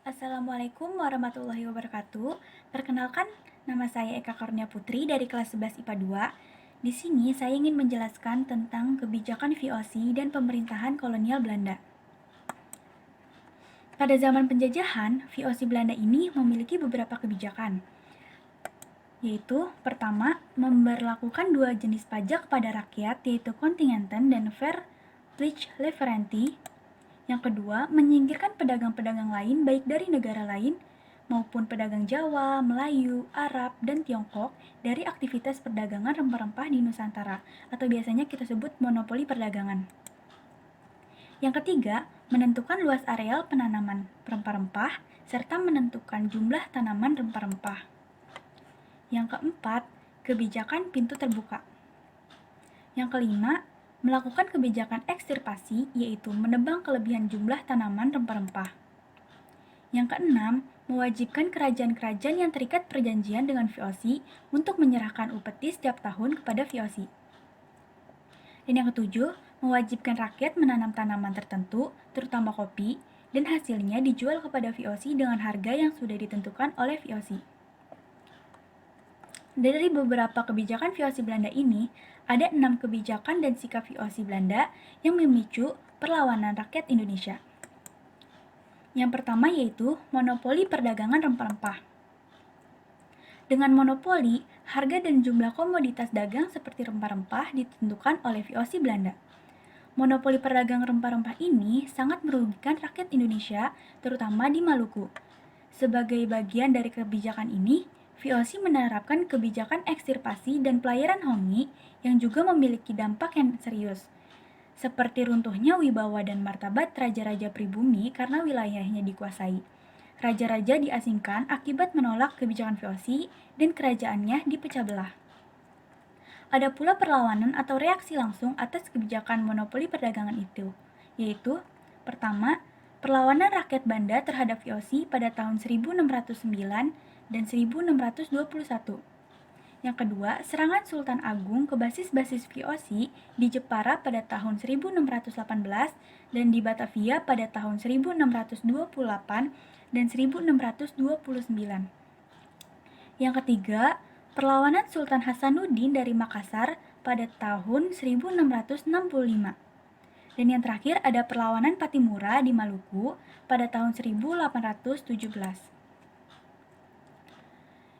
Assalamualaikum warahmatullahi wabarakatuh. Perkenalkan, nama saya Eka Karunia Putri dari kelas 11 IPA 2. Di sini saya ingin menjelaskan tentang kebijakan VOC dan pemerintahan kolonial Belanda. Pada zaman penjajahan, VOC Belanda ini memiliki beberapa kebijakan, yaitu pertama, memberlakukan dua jenis pajak pada rakyat, yaitu kontingenten dan verplichtleverantie. Yang kedua, menyingkirkan pedagang-pedagang lain baik dari negara lain maupun pedagang Jawa, Melayu, Arab, dan Tiongkok dari aktivitas perdagangan rempah-rempah di Nusantara, atau biasanya kita sebut monopoli perdagangan. Yang ketiga, menentukan luas areal penanaman rempah-rempah serta menentukan jumlah tanaman rempah-rempah. Yang keempat, kebijakan pintu terbuka. Yang kelima, melakukan kebijakan ekstirpasi, yaitu menebang kelebihan jumlah tanaman rempah-rempah. Yang keenam, mewajibkan kerajaan-kerajaan yang terikat perjanjian dengan VOC untuk menyerahkan upeti setiap tahun kepada VOC. Dan yang ketujuh, mewajibkan rakyat menanam tanaman tertentu, terutama kopi, dan hasilnya dijual kepada VOC dengan harga yang sudah ditentukan oleh VOC. Dari beberapa kebijakan VOC Belanda ini, ada 6 kebijakan dan sikap VOC Belanda yang memicu perlawanan rakyat Indonesia. Yang pertama yaitu monopoli perdagangan rempah-rempah. Dengan monopoli, harga dan jumlah komoditas dagang seperti rempah-rempah ditentukan oleh VOC Belanda. Monopoli perdagangan rempah-rempah ini sangat merugikan rakyat Indonesia, terutama di Maluku. Sebagai bagian dari kebijakan ini, VOC menerapkan kebijakan ekstirpasi dan pelayaran hongi yang juga memiliki dampak yang serius, seperti runtuhnya wibawa dan martabat raja-raja pribumi karena wilayahnya dikuasai. Raja-raja diasingkan akibat menolak kebijakan VOC dan kerajaannya dipecah belah. Ada pula perlawanan atau reaksi langsung atas kebijakan monopoli perdagangan itu, yaitu pertama, perlawanan rakyat Banda terhadap VOC pada tahun 1609 dan 1621. Yang kedua, serangan Sultan Agung ke basis-basis VOC di Jepara pada tahun 1618 dan di Batavia pada tahun 1628 dan 1629. Yang ketiga, perlawanan Sultan Hasanuddin dari Makassar pada tahun 1665. Dan yang terakhir ada perlawanan Patimura di Maluku pada tahun 1817.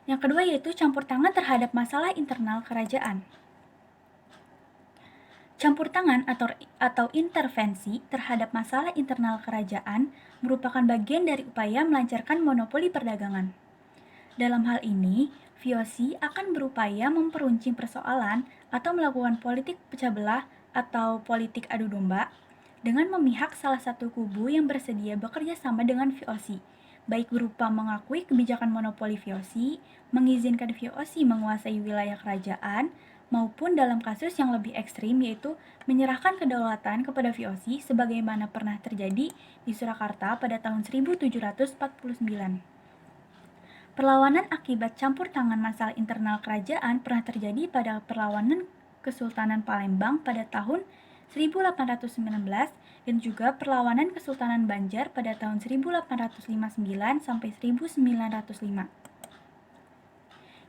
Yang kedua yaitu campur tangan terhadap masalah internal kerajaan. Campur tangan atau intervensi terhadap masalah internal kerajaan merupakan bagian dari upaya melancarkan monopoli perdagangan. Dalam hal ini, VOC akan berupaya memperuncing persoalan atau melakukan politik pecah belah atau politik adu domba dengan memihak salah satu kubu yang bersedia bekerja sama dengan VOC, baik berupa mengakui kebijakan monopoli VOC, mengizinkan VOC menguasai wilayah kerajaan, maupun dalam kasus yang lebih ekstrim yaitu menyerahkan kedaulatan kepada VOC sebagaimana pernah terjadi di Surakarta pada tahun 1749. Perlawanan akibat campur tangan masalah internal kerajaan pernah terjadi pada perlawanan Kesultanan Palembang pada tahun 1819 dan juga perlawanan Kesultanan Banjar pada tahun 1859 sampai 1905.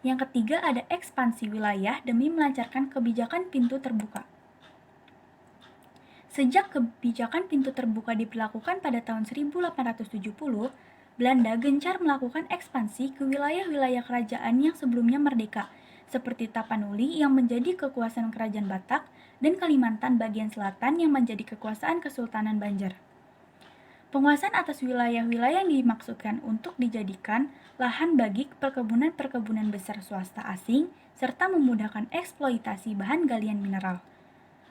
Yang ketiga ada ekspansi wilayah demi melancarkan kebijakan pintu terbuka. Sejak kebijakan pintu terbuka diberlakukan pada tahun 1870, Belanda gencar melakukan ekspansi ke wilayah-wilayah kerajaan yang sebelumnya merdeka, seperti Tapanuli yang menjadi kekuasaan Kerajaan Batak dan Kalimantan bagian selatan yang menjadi kekuasaan Kesultanan Banjar. Penguasaan atas wilayah-wilayah yang dimaksudkan untuk dijadikan lahan bagi perkebunan-perkebunan besar swasta asing serta memudahkan eksploitasi bahan galian mineral.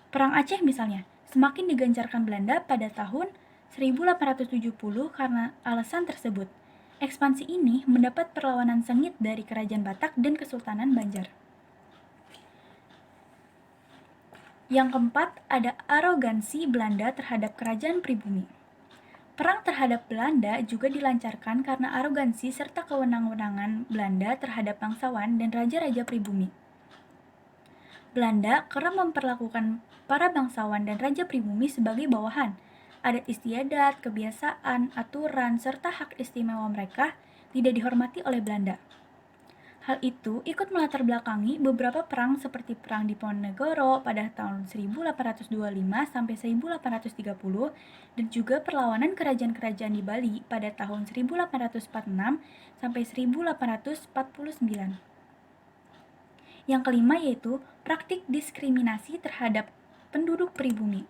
Perang Aceh misalnya, semakin digencarkan Belanda pada tahun 1870 karena alasan tersebut. Ekspansi ini mendapat perlawanan sengit dari Kerajaan Batak dan Kesultanan Banjar. Yang keempat, ada arogansi Belanda terhadap kerajaan pribumi. Perang terhadap Belanda juga dilancarkan karena arogansi serta kewenang-wenangan Belanda terhadap bangsawan dan raja-raja pribumi. Belanda kerap memperlakukan para bangsawan dan raja pribumi sebagai bawahan, adat istiadat, kebiasaan, aturan, serta hak istimewa mereka tidak dihormati oleh Belanda. Hal itu ikut melatar belakangi beberapa perang seperti Perang Diponegoro pada tahun 1825 sampai 1830 dan juga perlawanan kerajaan-kerajaan di Bali pada tahun 1846 sampai 1849. Yang kelima yaitu praktik diskriminasi terhadap penduduk pribumi.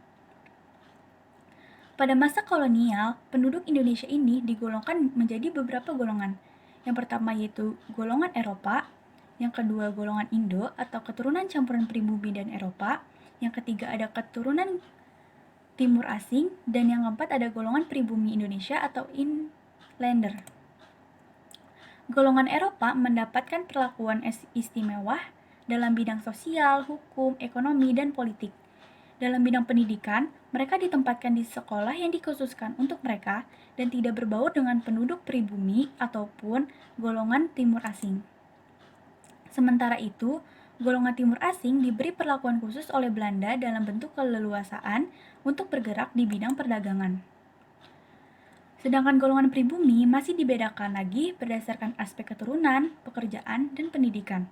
Pada masa kolonial, penduduk Indonesia ini digolongkan menjadi beberapa golongan. Yang pertama yaitu golongan Eropa, yang kedua golongan Indo atau keturunan campuran pribumi dan Eropa, yang ketiga ada keturunan Timur Asing, dan yang keempat ada golongan pribumi Indonesia atau inlander. Golongan Eropa mendapatkan perlakuan istimewa dalam bidang sosial, hukum, ekonomi, dan politik. Dalam bidang pendidikan, mereka ditempatkan di sekolah yang dikhususkan untuk mereka dan tidak berbaur dengan penduduk pribumi ataupun golongan Timur Asing. Sementara itu, golongan Timur Asing diberi perlakuan khusus oleh Belanda dalam bentuk keleluasaan untuk bergerak di bidang perdagangan. Sedangkan golongan pribumi masih dibedakan lagi berdasarkan aspek keturunan, pekerjaan, dan pendidikan.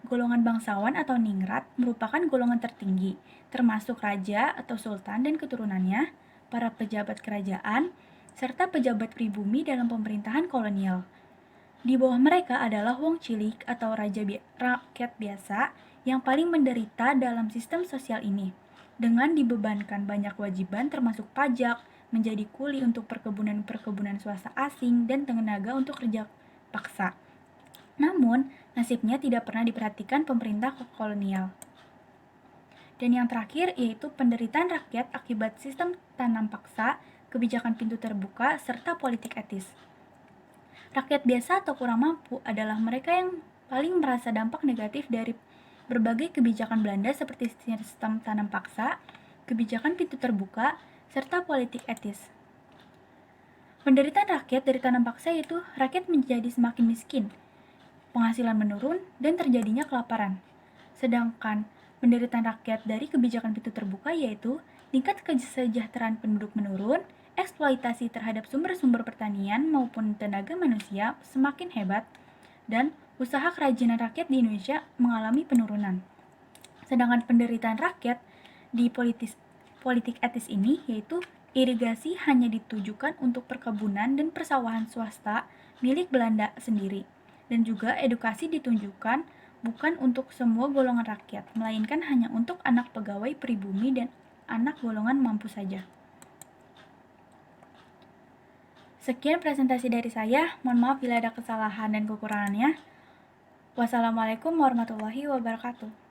Golongan bangsawan atau ningrat merupakan golongan tertinggi, termasuk raja atau sultan dan keturunannya, para pejabat kerajaan, serta pejabat pribumi dalam pemerintahan kolonial. Di bawah mereka adalah wong cilik atau rakyat biasa yang paling menderita dalam sistem sosial ini, dengan dibebankan banyak kewajiban termasuk pajak, menjadi kuli untuk perkebunan-perkebunan swasta asing, dan tenaga untuk kerja paksa. Namun, nasibnya tidak pernah diperhatikan pemerintah kolonial. Dan yang terakhir yaitu penderitaan rakyat akibat sistem tanam paksa, kebijakan pintu terbuka, serta politik etis. Rakyat biasa atau kurang mampu adalah mereka yang paling merasa dampak negatif dari berbagai kebijakan Belanda seperti sistem tanam paksa, kebijakan pintu terbuka, serta politik etis. Penderitaan rakyat dari tanam paksa yaitu rakyat menjadi semakin miskin, penghasilan menurun, dan terjadinya kelaparan. Sedangkan penderitaan rakyat dari kebijakan pintu terbuka yaitu tingkat kesejahteraan penduduk menurun, eksploitasi terhadap sumber-sumber pertanian maupun tenaga manusia semakin hebat, dan usaha kerajinan rakyat di Indonesia mengalami penurunan. Sedangkan penderitaan rakyat di politik etis ini yaitu irigasi hanya ditujukan untuk perkebunan dan persawahan swasta milik Belanda sendiri. Dan juga edukasi ditunjukkan bukan untuk semua golongan rakyat, melainkan hanya untuk anak pegawai pribumi dan anak golongan mampu saja. Sekian presentasi dari saya, mohon maaf bila ada kesalahan dan kekurangannya. Wassalamualaikum warahmatullahi wabarakatuh.